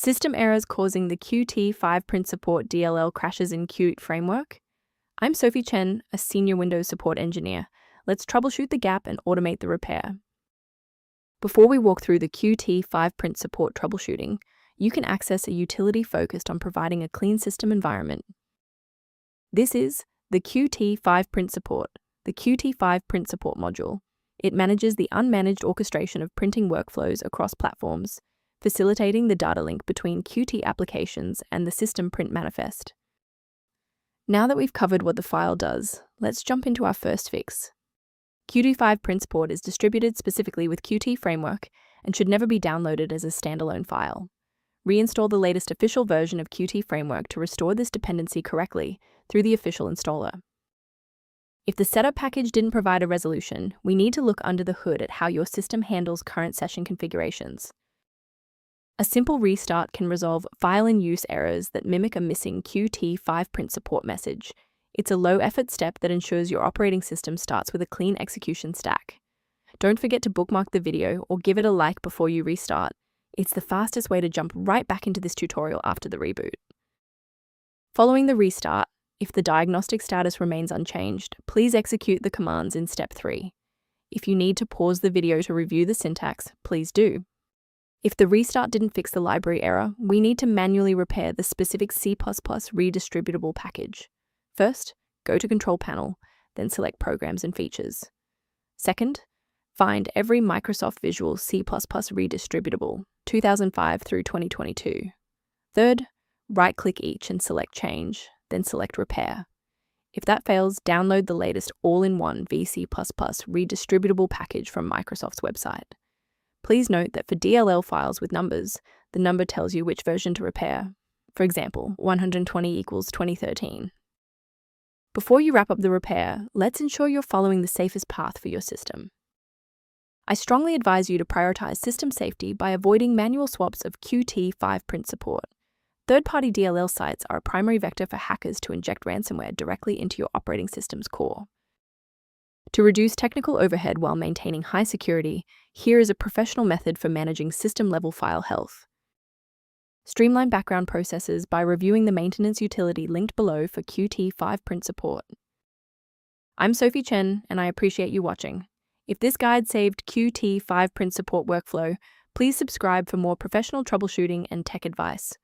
System errors causing the qt5printsupport.dll crashes in Qt Framework. I'm Sophie Chen, a senior Windows support engineer. Let's troubleshoot the gap and automate the repair. Before we walk through the qt5printsupport troubleshooting, you can access a utility focused on providing a clean system environment. This is the qt5printsupport, the qt5printsupport module. It manages the unmanaged orchestration of printing workflows across platforms, facilitating the data link between Qt applications and the system print manifest. Now that we've covered what the file does, let's jump into our first fix. qt5printsupport is distributed specifically with Qt Framework and should never be downloaded as a standalone file. Reinstall the latest official version of Qt Framework to restore this dependency correctly through the official installer. If the setup package didn't provide a resolution, we need to look under the hood at how your system handles current session configurations. A simple restart can resolve file-in-use errors that mimic a missing qt5printsupport message. It's a low-effort step that ensures your operating system starts with a clean execution stack. Don't forget to bookmark the video or give it a like before you restart. It's the fastest way to jump right back into this tutorial after the reboot. Following the restart, if the diagnostic status remains unchanged, please execute the commands in step 3. If you need to pause the video to review the syntax, please do. If the restart didn't fix the library error, we need to manually repair the specific C++ redistributable package. First, go to Control Panel, then select Programs and Features. Second, find every Microsoft Visual C++ redistributable, 2005 through 2022. Third, right-click each and select Change, then select Repair. If that fails, download the latest all-in-one VC++ redistributable package from Microsoft's website. Please note that for DLL files with numbers, the number tells you which version to repair. For example, 120 equals 2013. Before you wrap up the repair, let's ensure you're following the safest path for your system. I strongly advise you to prioritize system safety by avoiding manual swaps of qt5printsupport. Third-party DLL sites are a primary vector for hackers to inject ransomware directly into your operating system's core. To reduce technical overhead while maintaining high security, here is a professional method for managing system-level file health. Streamline background processes by reviewing the maintenance utility linked below for qt5printsupport. I'm Sophie Chen, and I appreciate you watching. If this guide saved qt5printsupport workflow, please subscribe for more professional troubleshooting and tech advice.